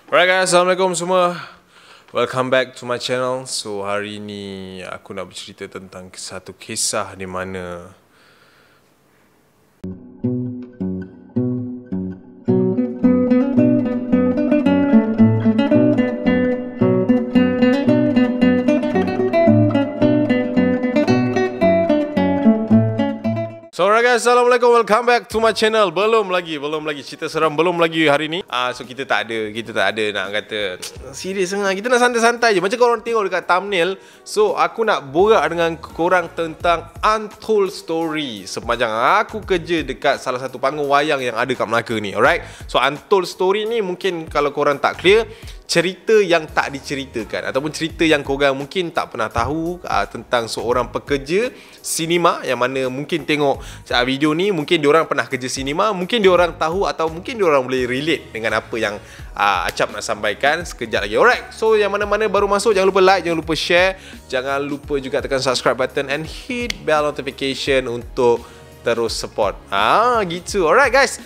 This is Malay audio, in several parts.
Alright guys, Assalamualaikum semua. Welcome back to my channel. So hari ni aku nak bercerita tentang satu kisah di mana So alright guys, Assalamualaikum, welcome back to my channel. Belum lagi cerita seram, belum lagi hari ni. So kita tak ada nak kata serius sangat. Kita nak santai-santai je macam korang tengok dekat thumbnail. So aku nak borak dengan korang tentang untold story sepanjang aku kerja dekat salah satu panggung wayang yang ada kat Melaka ni. Alright. So untold story ni mungkin kalau korang tak clear, cerita yang tak diceritakan ataupun cerita yang korang mungkin tak pernah tahu tentang seorang pekerja sinema yang mana mungkin tengok video ni, mungkin diorang pernah kerja sinema, mungkin diorang tahu atau mungkin diorang boleh relate dengan apa yang Acap nak sampaikan sekejap lagi. Alright, so yang mana-mana baru masuk, jangan lupa like, jangan lupa share, jangan lupa juga tekan subscribe button and hit bell notification untuk terus support. Gitu. Alright guys,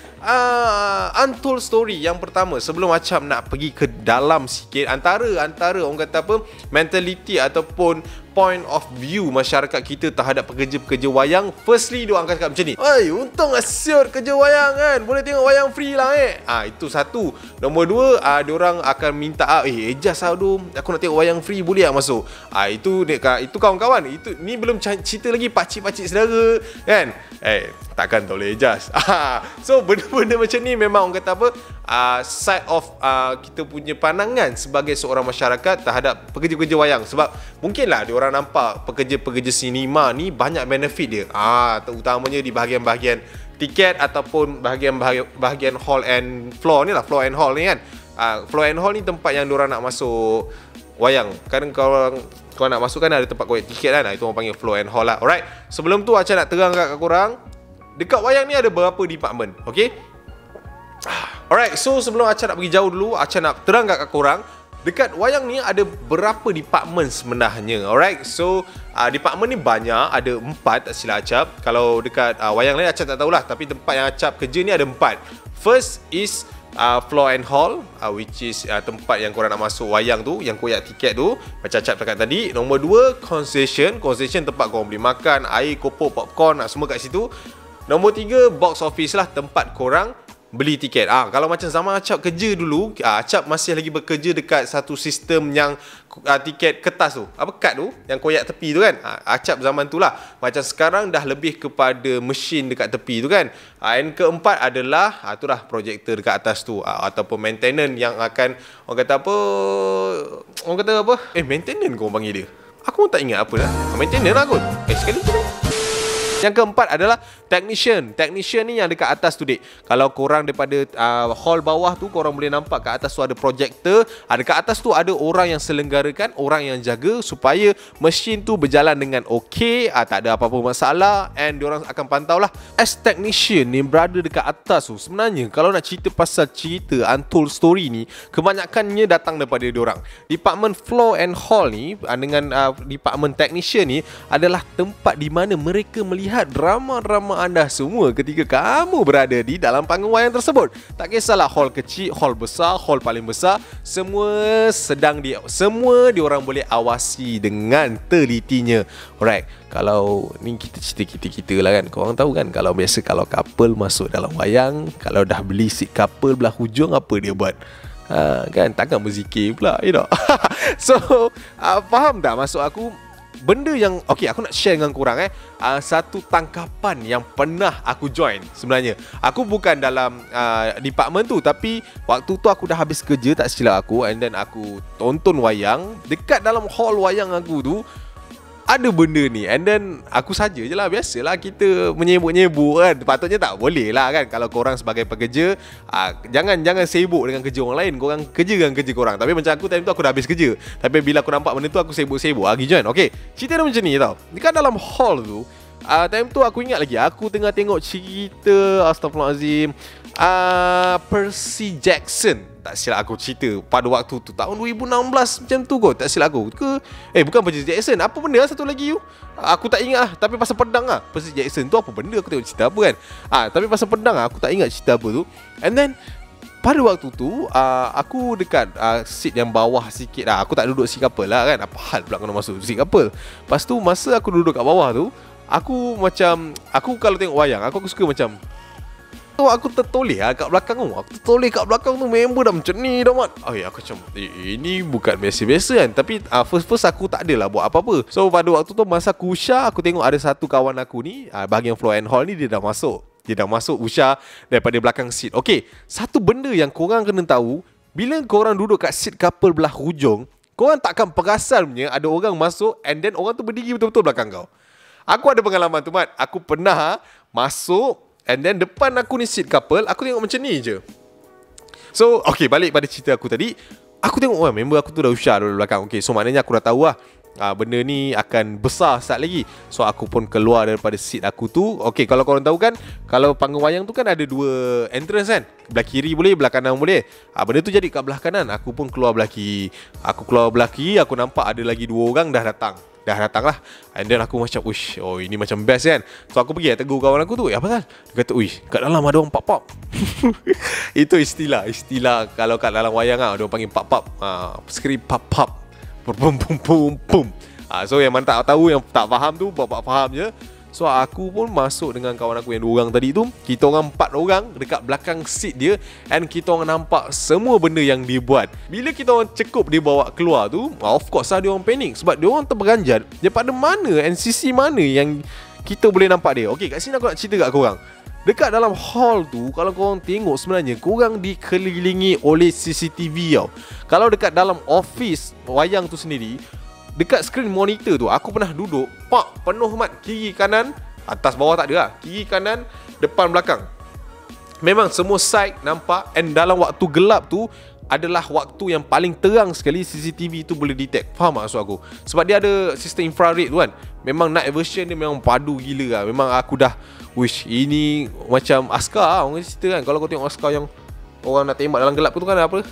untold story yang pertama, sebelum Acap nak pergi ke dalam sikit, antara orang kata apa, mentality ataupun point of view masyarakat kita terhadap pekerja-pekerja wayang. Firstly, diorang akan cakap macam ni, "Oi, untung asyik kerja wayang kan, boleh tengok wayang free lah Itu satu. Nombor dua, diorang akan minta Ejaz tu, aku nak tengok wayang free, boleh tak masuk? Itu kawan-kawan, ni belum cerita lagi pakcik-pakcik saudara kan. Takkan tak boleh Ejaz. So benda-benda macam ni memang orang kata apa, side of kita punya pandangan sebagai seorang masyarakat terhadap pekerja-pekerja wayang. Sebab mungkinlah diorang nampak pekerja-pekerja sinema ni banyak benefit dia, terutamanya di bahagian-bahagian tiket ataupun bahagian hall and floor ni lah, floor and hall ni kan. Floor and hall ni tempat yang diorang nak masuk wayang. Kadang kalau nak masuk kan ada tempat koyak tiket kan, itu orang panggil floor and hall lah. Alright, sebelum tu Acap nak terang kat korang, dekat wayang ni ada berapa department, okay? Alright, so sebelum Acap nak pergi jauh dulu, Acap nak terang kat korang, dekat wayang ni ada berapa department sebenarnya. Alright, so department ni banyak, ada 4 tak silap Acap. Kalau dekat wayang lain Acap tak tahulah, tapi tempat yang Acap kerja ni ada 4. First is floor and hall, which is tempat yang korang nak masuk wayang tu, yang koyak tiket tu, macam Acap cakap tadi. Nombor 2, concession tempat korang beli makan, air, kopok, popcorn, semua kat situ. Nombor 3, box office lah, tempat korang beli tiket. Kalau macam zaman Acap kerja dulu, Acap masih lagi bekerja dekat satu sistem yang tiket kertas tu, kad tu yang koyak tepi tu kan. Acap zaman tu lah. Macam sekarang dah lebih kepada mesin dekat tepi tu kan. And keempat adalah itulah projektor dekat atas tu, ataupun maintenance yang akan orang kata apa, maintenance kau panggil dia, aku pun tak ingat apa dah. Maintenance lah kot. Sekali tu. Yang keempat adalah technician. Technician ni yang dekat atas tu, dek. Kalau korang daripada hall bawah tu, korang boleh nampak kat atas tu ada projector. Dekat atas tu ada orang yang selenggarakan, orang yang jaga supaya mesin tu berjalan dengan okey, tak ada apa-apa masalah, and diorang akan pantau lah. As technician ni berada dekat atas tu, sebenarnya kalau nak cerita pasal cerita untold story ni, kebanyakannya datang daripada diorang. Department floor and hall ni dengan department technician ni adalah tempat di mana mereka melihat drama-drama anda semua ketika kamu berada di dalam panggung wayang tersebut. Tak kisahlah hall kecil, hall besar, hall paling besar, semua diorang boleh awasi dengan telitinya. Alright, kalau ni kita cerita lah kan. Korang tahu kan, kalau biasa kalau couple masuk dalam wayang, kalau dah beli seat couple belah hujung, apa dia buat? Kan, takkan berzikir pula, you know. So, faham tak maksud aku? Benda yang aku nak share dengan korang satu tangkapan yang pernah aku join. Sebenarnya aku bukan dalam department tu, tapi waktu tu aku dah habis kerja tak silap aku, and then aku tonton wayang. Dekat dalam hall wayang aku tu ada benda ni, and then aku saja je lah, biasalah kita menyebut-nyebut kan. Patutnya tak boleh lah kan. Kalau korang sebagai pekerja, jangan sibuk dengan kerja orang lain. Korang kerja dengan kerja korang. Tapi macam aku, time tu aku dah habis kerja, tapi bila aku nampak benda tu, aku sibuk-sibuk pergi join. Cerita dia macam ni tau. Dekat dalam hall tu, time tu aku ingat lagi, aku tengah tengok cerita, astagfirullahalazim, Percy Jackson. Tak silap aku cerita pada waktu tu, tahun 2016 macam tu kot, tak silap aku ke. Bukan Percy Jackson, apa benda satu lagi tu, aku tak ingat lah. Tapi pasal pedang lah. Percy Jackson tu apa benda, aku tengok cerita apa kan. Tapi pasal pedang aku tak ingat cerita apa tu. And then pada waktu tu aku dekat seat yang bawah sikit lah. Aku tak duduk seat couple lah kan. Apa hal pula kena masuk seat couple. Lepas tu masa aku duduk kat bawah tu, aku kalau tengok wayang, aku suka macam aku tertoleh kat belakang tu. Aku tertoleh kat belakang tu, member dah macam ni dah, Mat. Aku macam ini bukan biasa-biasa kan. Tapi first aku tak adalah buat apa-apa. So pada waktu tu masa aku usha, aku tengok ada satu kawan aku ni, bahagian floor and hall ni, dia dah masuk usha daripada belakang seat. Okay, satu benda yang korang kena tahu, bila korang duduk kat seat couple belah hujung, korang takkan perasan punya ada orang masuk and then orang tu berdiri betul-betul belakang kau. Aku ada pengalaman tu, Mat. Aku pernah masuk and then depan aku ni seat couple, aku tengok macam ni je. So, okay, balik pada cerita aku tadi. Aku tengok, member aku tu dah usha dulu belakang. Okay, so maknanya aku dah tahu lah, benda ni akan besar saat lagi. So aku pun keluar daripada seat aku tu. Okay, kalau korang tahu kan, kalau panggung wayang tu kan ada dua entrance kan, belah kiri boleh, belah kanan boleh. Benda tu jadi kat belah kanan. Aku pun keluar belah kiri. Aku nampak ada lagi dua orang dah datang lah. And then aku macam, ini macam best kan. So aku pergi tegur kawan aku tu, apa kan? Dia kata, kat dalam ada orang pop-pop. Itu istilah kalau kat dalam wayang ada orang panggil pop-pop. Skrip pop-pop. Pum pum pum pum. So yang mana tak tahu, yang tak faham tu, bapak faham je. So aku pun masuk dengan kawan aku yang 2 orang tadi tu. Kita orang 4 orang dekat belakang seat dia, and kita orang nampak semua benda yang dia buat. Bila kita orang cekup dia bawa keluar tu, of course lah dia orang panik, sebab dia orang terperanjat daripada mana, NCC mana yang kita boleh nampak dia. Okay, kat sini aku nak cerita kat korang. Dekat dalam hall tu, kalau korang tengok, sebenarnya korang dikelilingi oleh CCTV tau. Kalau dekat dalam office wayang tu sendiri, dekat screen monitor tu, aku pernah duduk, penuh, Mat. Kiri kanan, atas bawah tak ada lah, kiri kanan, depan belakang, memang semua side nampak. And dalam waktu gelap tu adalah waktu yang paling terang sekali CCTV tu boleh detect. Faham tak maksud aku? Sebab dia ada sistem infrared tu kan. Memang night version dia memang padu gila lah. Memang aku dah ini macam askar lah. Orang cerita kan, kalau kau tengok askar yang orang nak tembak dalam gelap tu kan, apa,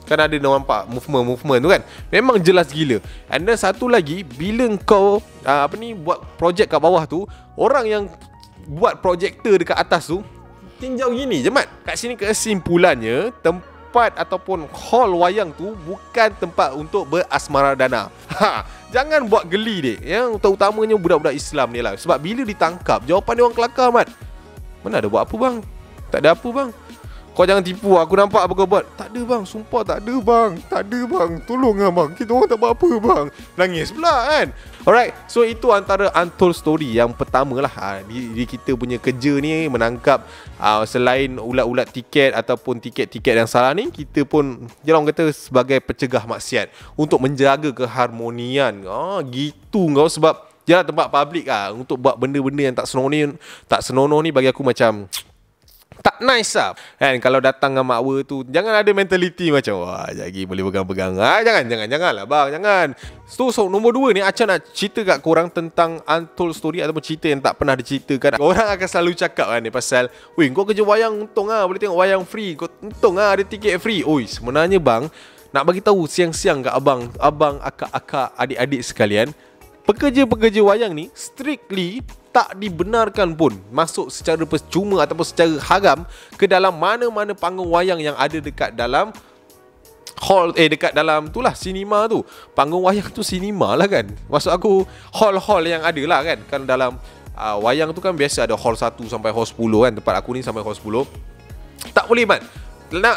kan ada nampak movement tu kan, memang jelas gila. And then satu lagi, bila kau buat projek kat bawah tu, orang yang buat projektor dekat atas tu tinjau gini je, Mat. Kat sini kesimpulannya, tempat ataupun hall wayang tu bukan tempat untuk berasmaradana. Jangan buat geli dek. Yang terutamanya budak-budak Islam ni lah. Sebab bila ditangkap, jawapan dia orang kelakar, Mat. Mana ada buat apa bang? Tak ada apa bang. Kau jangan tipu aku nampak apa kau buat. Tak ada bang, sumpah tak ada bang. Tak ada bang, tolong lah bang. Kita orang tak buat apa bang. Nangis pula kan. Alright, so itu antara untold story yang pertama lah. Di kita punya kerja ni menangkap, selain ulat-ulat tiket ataupun tiket-tiket yang salah ni, kita pun orang kata sebagai pencegah maksiat untuk menjaga keharmonian. Gitu kau. Sebab dia tempat public untuk buat benda-benda yang tak senonoh ni bagi aku macam tak nice lah kan. Kalau datang dengan makwa tu, jangan ada mentality macam wah lagi boleh pegang-pegang. Jangan lah bang, jangan. So nombor 2 ni, Acha nak cerita kat korang tentang untold story ataupun cerita yang tak pernah diceritakan. Orang akan selalu cakap kan ni pasal, kau kerja wayang untung lah, boleh tengok wayang free, kau untung lah ada tiket free. Sebenarnya bang, nak bagi tahu siang-siang kat abang, akak-akak, adik-adik sekalian, pekerja-pekerja wayang ni strictly tak dibenarkan pun masuk secara percuma ataupun secara haram ke dalam mana-mana panggung wayang yang ada dekat dalam hall, dekat dalam tu lah, sinema tu. Panggung wayang tu sinema lah kan. Maksud aku hall-hall yang ada lah kan. Kan dalam wayang tu kan biasa ada hall 1 sampai hall 10 kan. Tempat aku ni sampai hall 10. Tak boleh, Man.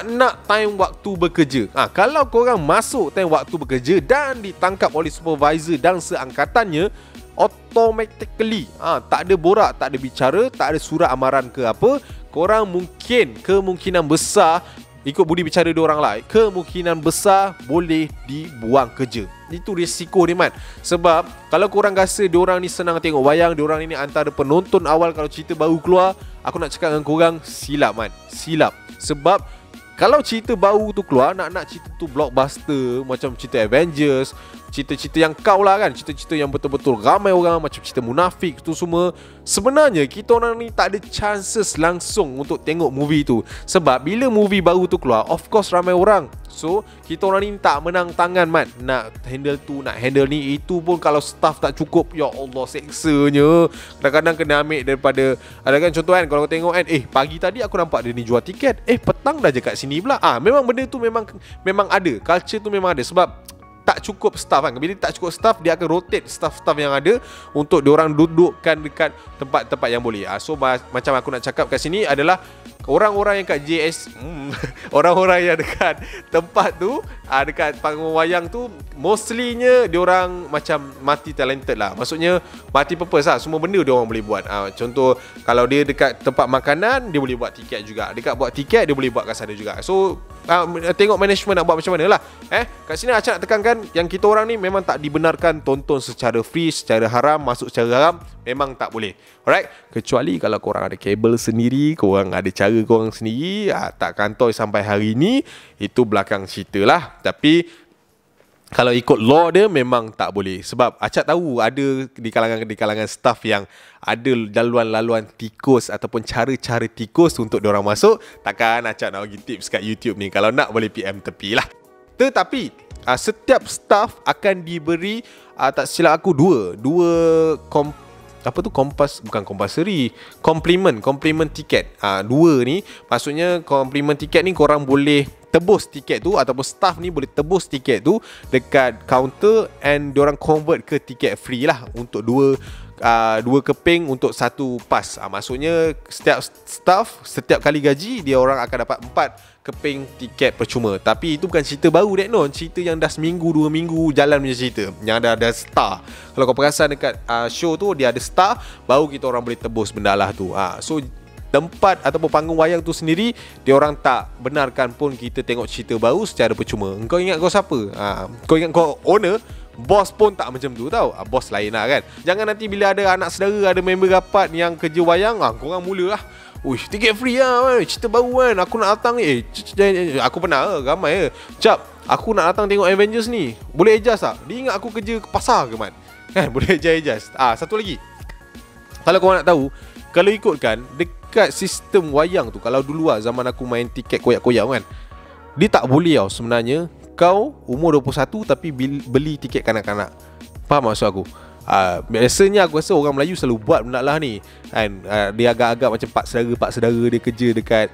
Nak time waktu bekerja. Kalau korang masuk time waktu bekerja dan ditangkap oleh supervisor dan seangkatannya, automatically tak ada borak, tak ada bicara, tak ada surat amaran ke apa, korang kemungkinan besar, ikut budi bicara diorang lah, kemungkinan besar boleh dibuang kerja. Itu risiko ni, Man. Sebab kalau korang rasa diorang ni senang tengok wayang, diorang ni antara penonton awal kalau cerita baru keluar, aku nak cakap dengan korang, silap, Man. Silap. Sebab kalau cerita baru tu keluar, nak cerita tu blockbuster, macam cerita Avengers, cerita-cerita yang kau lah kan, cerita-cerita yang betul-betul ramai orang, macam cerita munafik tu semua. Sebenarnya kita orang ni tak ada chances langsung untuk tengok movie tu. Sebab bila movie baru tu keluar, of course ramai orang. So kita orang ni tak menang tangan mat, nak handle tu, nak handle ni. Itu pun kalau staff tak cukup, ya Allah seksanya. Kadang-kadang kena ambil daripada, ada kan contoh kan, kalau kau tengok kan, pagi tadi aku nampak dia ni jual tiket, petang dah je kat sini pula. Memang benda tu memang ada, culture tu memang ada. Sebab tak cukup staff kan. Bila tak cukup staff, dia akan rotate staff-staff yang ada untuk diorang dudukkan dekat tempat-tempat yang boleh. So macam aku nak cakap kat sini adalah orang-orang yang kat JS, orang-orang yang dekat tempat tu, dekat panggung wayang tu, mostlynya diorang macam multi talented lah. Maksudnya multi purpose lah. Semua benda diorang boleh buat. Contoh, kalau dia dekat tempat makanan, dia boleh buat tiket juga. Dekat buat tiket, dia boleh buat kat sana juga. So tengok management nak buat macam mana lah. Kat sini Acap nak tekankan yang kita orang ni memang tak dibenarkan tonton secara free, secara haram, masuk secara haram. Memang tak boleh. Alright? Kecuali kalau korang ada kabel sendiri, korang ada cara korang sendiri, tak kantoi sampai hari ni, itu belakang cerita lah. Tapi kalau ikut law dia memang tak boleh. Sebab Acap tahu ada di kalangan staff yang ada laluan-laluan tikus ataupun cara-cara tikus untuk diorang masuk. Takkan Acap nak bagi tips kat YouTube ni. Kalau nak boleh PM tepi lah. Tetapi setiap staff akan diberi, tak silap aku, dua compliment tiket. Dua ni maksudnya compliment tiket ni korang boleh tebus tiket tu, ataupun staff ni boleh tebus tiket tu dekat counter and diorang convert ke tiket free lah untuk dua keping untuk satu pas. Maksudnya setiap staff setiap kali gaji dia orang akan dapat 4 keping tiket percuma. Tapi itu bukan cerita baru Dek Non, cerita yang dah seminggu 2 minggu jalan punya cerita, yang ada star. Kalau kau perasan dekat show tu dia ada star, baru kita orang boleh tebus benda lah tu. So tempat ataupun panggung wayang tu sendiri, dia orang tak benarkan pun kita tengok cerita baru secara percuma. Kau ingat kau siapa? Kau ingat kau owner? Bos pun tak macam tu tau. Bos lain lah kan. Jangan nanti bila ada anak saudara, ada member rapat yang kerja wayang, korang mula lah, uish, tiket free lah, cerita baru kan, aku nak datang ni. Aku pernah ramai Cap, aku nak datang tengok Avengers ni, boleh adjust tak? Dia ingat aku kerja ke pasar ke man? Kan boleh adjust. Satu lagi, kalau korang nak tahu, kalau ikutkan dekat sistem wayang tu, kalau dulu zaman aku main tiket koyak-koyak kan, dia tak boleh tau sebenarnya kau umur 21 tapi beli tiket kanak-kanak. Faham maksud aku? Biasanya aku rasa orang Melayu selalu buat benda lah ni kan. Dia agak-agak macam pak saudara dia kerja dekat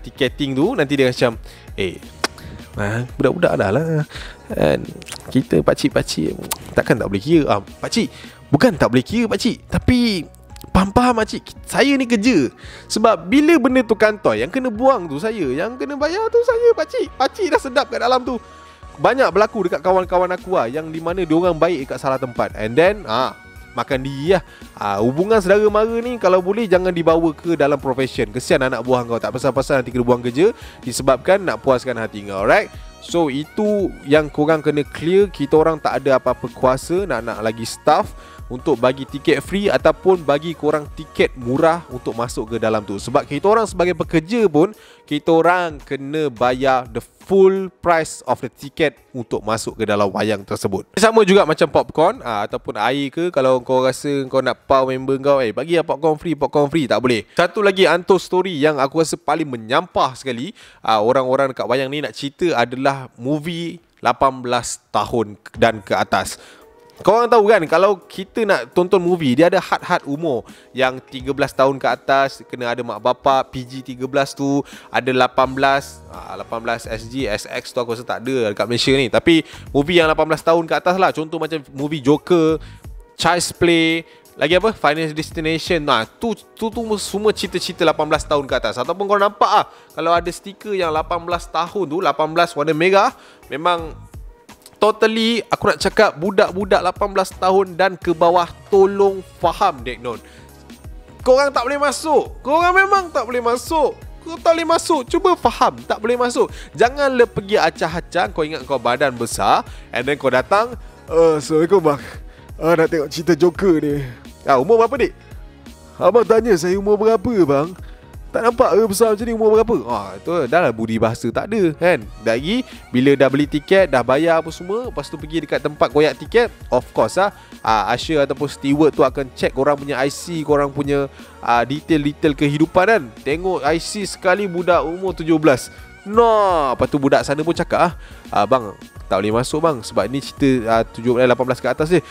ticketing tu. Nanti dia macam budak-budak dah lah kan, kita pakcik-pakcik takkan tak boleh kira. Pakcik, bukan tak boleh kira pakcik, tapi faham makcik, saya ni kerja. Sebab bila benda tu kantoi, yang kena buang tu saya, yang kena bayar tu saya pakcik. Pakcik dah sedap kat dalam tu. Banyak berlaku dekat kawan-kawan aku yang di mana diorang baik dekat salah tempat, and then makan diri lah. Hubungan saudara mara ni kalau boleh jangan dibawa ke dalam profession. Kesian anak buah kau, tak pasal-pasal nanti kena buang kerja disebabkan nak puaskan hati kau. Alright? So itu yang korang kena clear. Kita orang tak ada apa-apa kuasa nak lagi staff untuk bagi tiket free ataupun bagi korang tiket murah untuk masuk ke dalam tu. Sebab kita orang sebagai pekerja pun, kita orang kena bayar the full price of the ticket untuk masuk ke dalam wayang tersebut. Sama juga macam popcorn ataupun air ke. Kalau kau rasa kau nak power member kau, bagi lah popcorn free, tak boleh. Satu lagi anto story yang aku rasa paling menyampah sekali, orang-orang dekat wayang ni nak cerita adalah movie 18 tahun dan ke atas. Korang tahu kan, kalau kita nak tonton movie, dia ada had umur. Yang 13 tahun ke atas kena ada mak bapak, PG 13 tu ada 18 SG, SX tu aku rasa tak ada dekat Malaysia ni. Tapi movie yang 18 tahun ke atas lah, contoh macam movie Joker, Child's Play, lagi apa, Final Destination. Tu semua cerita-cerita 18 tahun ke atas. Ataupun korang nampak kalau ada stiker yang 18 tahun tu, 18 warna merah, memang totally aku nak cakap budak-budak 18 tahun dan ke bawah, tolong faham Dek Non. Korang tak boleh masuk. Korang memang tak boleh masuk. Kau tak boleh masuk. Cuba faham, tak boleh masuk. Janganlah pergi acah-acah. Kau ingat kau badan besar, and then kau datang, Assalamualaikum bang, nak tengok cerita Joker ni. Umur berapa Dik? Abang tanya saya umur berapa bang? Tak nampak ke besar macam ni, umur berapa? Itu dah lah budi bahasa tak ada kan. Lagi bila dah beli tiket, dah bayar apa semua, lepas tu pergi dekat tempat koyak tiket, of course usher ataupun steward tu akan check korang punya IC, korang punya detail-detail kehidupan kan. Tengok IC sekali budak umur 17. Lepas tu budak sana pun cakap bang, tak boleh masuk bang, sebab ni cerita 17, 18 ke atas dia.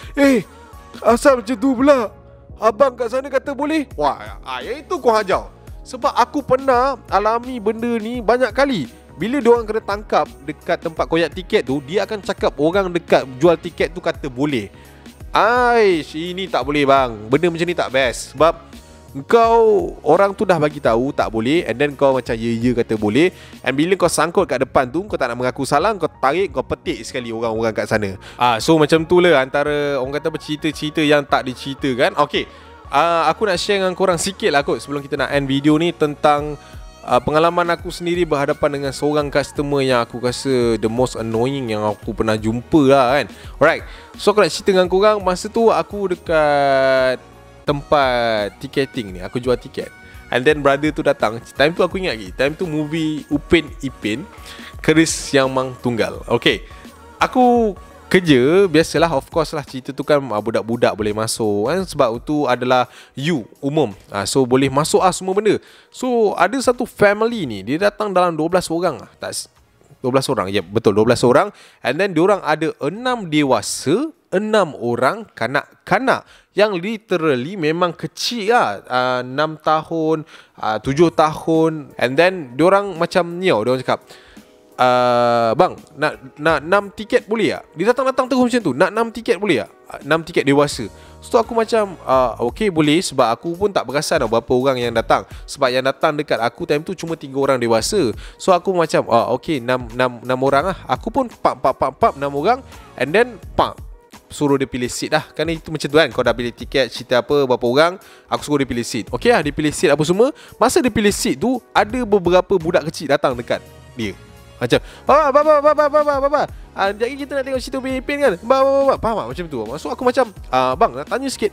Asal macam tu pula? Abang kat sana kata boleh. Yang itu kau hajar. Sebab aku pernah alami benda ni banyak kali. Bila diorang kena tangkap dekat tempat koyak tiket tu, dia akan cakap orang dekat jual tiket tu kata boleh. Ini tak boleh bang. Benda macam ni tak best. Sebab kau, orang tu dah bagi tahu tak boleh, and then kau macam ya kata boleh, and bila kau sangkut kat depan tu, kau tak nak mengaku salah, kau tarik, kau petik sekali orang-orang kat sana. So macam tu lah antara orang kata bercerita-cerita yang tak diceritakan. Okay, aku nak share dengan korang sikit lah kot sebelum kita nak end video ni, tentang pengalaman aku sendiri berhadapan dengan seorang customer yang aku rasa the most annoying yang aku pernah jumpa lah kan. Alright, so aku nak cerita dengan korang. Masa tu aku dekat tempat ticketing ni, aku jual tiket, and then brother tu datang. Time tu aku ingat lagi, time tu movie Upin Ipin Keris Yang Mang Tunggal. Okay, aku kerja, biasalah, of course lah, cerita tu kan budak-budak boleh masuk kan, sebab tu adalah umum, so boleh masuk semua benda. So ada satu family ni, dia datang dalam 12 orang tak 12 orang, betul 12 orang, and then diorang ada 6 dewasa, 6 orang kanak-kanak yang literally memang kecil lah, 6 tahun, 7 tahun, and then diorang macam ni, diorang cakap, bang, nak 6 tiket boleh tak? Dia datang terus macam tu, nak 6 tiket boleh tak? 6 tiket dewasa. So aku macam okay boleh, sebab aku pun tak perasan berapa orang yang datang. Sebab yang datang dekat aku time tu cuma 3 orang dewasa. So aku macam okay, 6 orang lah. Aku pun 6 orang, and then suruh dia pilih seat lah. Kan itu macam tu kan, kau dah pilih tiket, cerita apa, berapa orang, aku suruh dia pilih seat. Okay lah, dia pilih seat apa semua. Masa dia pilih seat tu, ada beberapa budak kecil datang dekat dia. Macam, Baba, sekejap lagi kita nak tengok cerita Upin Ipin kan, Baba, faham tak? Macam tu. So aku macam, bang, nak tanya sikit,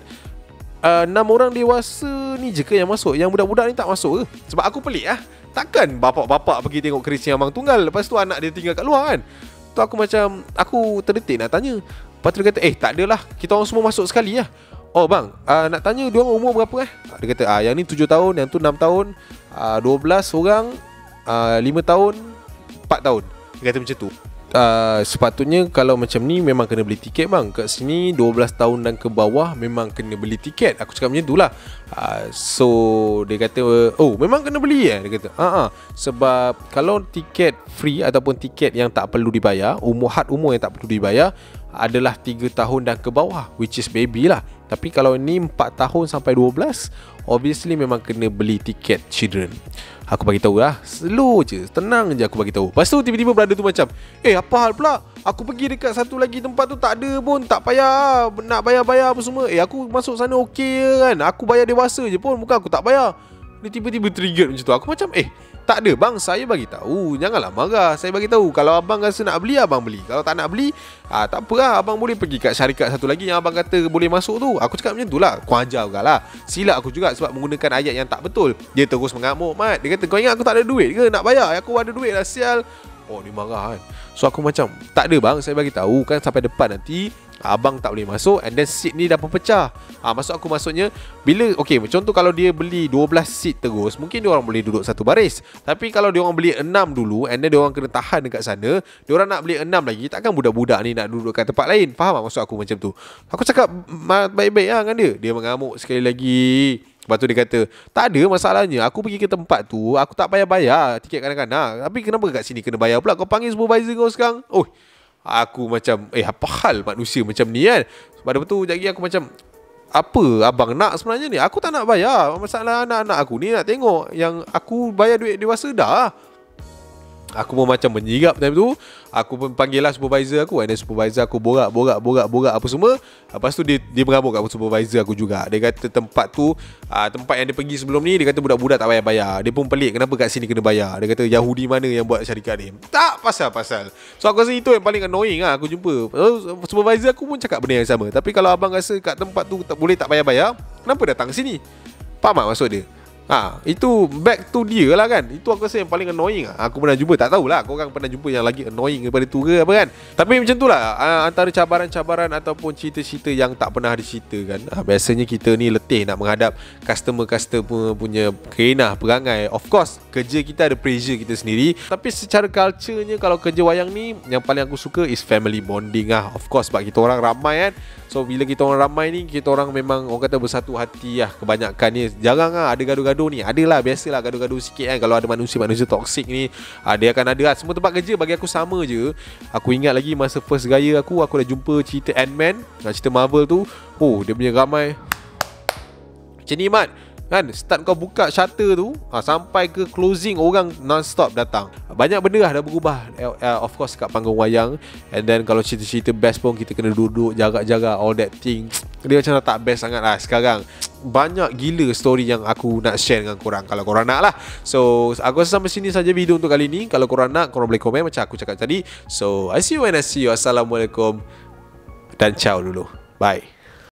6 orang dewasa ni je ke yang masuk? Yang budak-budak ni tak masuk ke? Sebab aku pelik lah. Takkan bapak-bapak pergi tengok Keris Yang Mang Tunggal, lepas tu anak dia tinggal kat luar kan? Tu aku macam, aku terdetik nak tanya. Lepas tu dia kata, tak adalah, kita orang semua masuk sekali lah. Oh bang, nak tanya diorang umur berapa Dia kata, yang ni 7 tahun, yang tu 6 tahun, 12 orang, 5 tahun, 4 tahun. Dia kata macam tu. Sepatutnya kalau macam ni memang kena beli tiket bang. Kat sini 12 tahun dan ke bawah memang kena beli tiket. Aku cakap macam tu lah. So dia kata, memang kena beli Dia kata, sebab kalau tiket free ataupun tiket yang tak perlu dibayar, had umur yang tak perlu dibayar adalah 3 tahun dan ke bawah, which is baby lah. Tapi kalau ni 4 tahun sampai 12, obviously memang kena beli tiket children. Aku bagi tahu lah, slow je, tenang je aku bagi tahu. Lepas tu tiba-tiba brother tu macam, apa hal pula? Aku pergi dekat satu lagi tempat tu tak ada pun, tak payah nak bayar-bayar apa semua. Aku masuk sana okey kan, aku bayar dewasa je pun, bukan aku tak bayar. Dia tiba-tiba trigger macam tu. Aku macam, tak ada bang, saya bagi tahu. Janganlah marah, saya bagi tahu. Kalau abang rasa nak beli, abang beli. Kalau tak nak beli, tak apa lah, abang boleh pergi kat syarikat satu lagi yang abang kata boleh masuk tu. Aku cakap macam tu lah. Kau ajar juga lah. Silap aku juga sebab menggunakan ayat yang tak betul. Dia terus mengamuk, Mat. Dia kata, kau ingat aku tak ada duit ke nak bayar? Aku ada duit lah, sial. Dia marah kan. So aku macam, tak ada bang, saya bagi tahu kan, sampai depan nanti abang tak boleh masuk, and then seat ni dah pecah. Maksud aku maksudnya, bila contoh kalau dia beli 12 seat terus, mungkin dia orang boleh duduk satu baris. Tapi kalau dia orang beli 6 dulu, and then dia orang kena tahan dekat sana, dia orang nak beli 6 lagi, takkan budak-budak ni nak duduk kat tempat lain. Faham tak maksud aku macam tu? Aku cakap baik-baik lah dengan dia. Dia mengamuk sekali lagi. Lepas tu dia kata, tak ada masalahnya, aku pergi ke tempat tu, aku tak payah bayar tiket kanak-kanak. Tapi kenapa kat sini kena bayar pula? Kau panggil supervisor kau sekarang. Aku macam, apa hal manusia macam ni kan? Sebab lepas tu sekejap lagi aku macam, apa abang nak sebenarnya ni? Aku tak nak bayar. Masalah anak-anak aku ni nak tengok yang aku bayar duit dewasa dah. Aku pun macam menyirap time tu. Aku pun panggil lah supervisor aku. Dan supervisor aku borak apa semua. Lepas tu dia mengamuk kat supervisor aku juga. Dia kata tempat tu, tempat yang dia pergi sebelum ni, dia kata budak-budak tak payah bayar. Dia pun pelik, kenapa kat sini kena bayar? Dia kata Yahudi mana yang buat syarikat ni? Tak pasal-pasal. So aku rasa itu yang paling annoying lah aku jumpa. Supervisor aku pun cakap benda yang sama. Tapi kalau abang rasa kat tempat tu tak boleh tak payah bayar, kenapa datang sini? Faham tak maksud dia? Itu back to dia lah kan. Itu aku rasa yang paling annoying. Aku pernah jumpa, tak tahulah korang pernah jumpa yang lagi annoying daripada tu ke apa kan. Tapi macam tu lah, antara cabaran-cabaran ataupun cerita-cerita yang tak pernah diceritakan. Biasanya kita ni letih nak menghadap customer punya kerenah perangai. Of course kerja kita ada pressure kita sendiri, tapi secara culture-nya kalau kerja wayang ni yang paling aku suka is family bonding lah. Of course sebab kita orang ramai kan. So bila kita orang ramai ni, kita orang memang orang kata bersatu hati lah. Kebanyakan ni jarang lah ada gaduh-gaduh ni. Adalah biasalah gaduh-gaduh sikit kan. Kalau ada manusia-manusia toksik ni, dia akan ada lah. Semua tempat kerja bagi aku sama je. Aku ingat lagi masa first gaya aku dah jumpa cerita Ant-Man, cerita Marvel tu. Dia punya ramai macam ni Mat kan, start kau buka shutter tu sampai ke closing orang non-stop datang. Banyak benda dah berubah, of course kat panggung wayang. And then kalau cerita-cerita best pun kita kena duduk jaga-jaga all that thing. Dia macam tak best sangat lah sekarang. Banyak gila story yang aku nak share dengan korang kalau korang nak lah. So aku rasa sampai sini saja video untuk kali ni. Kalau korang nak, korang boleh komen macam aku cakap tadi. So I see you when I see you. Assalamualaikum dan ciao dulu. Bye.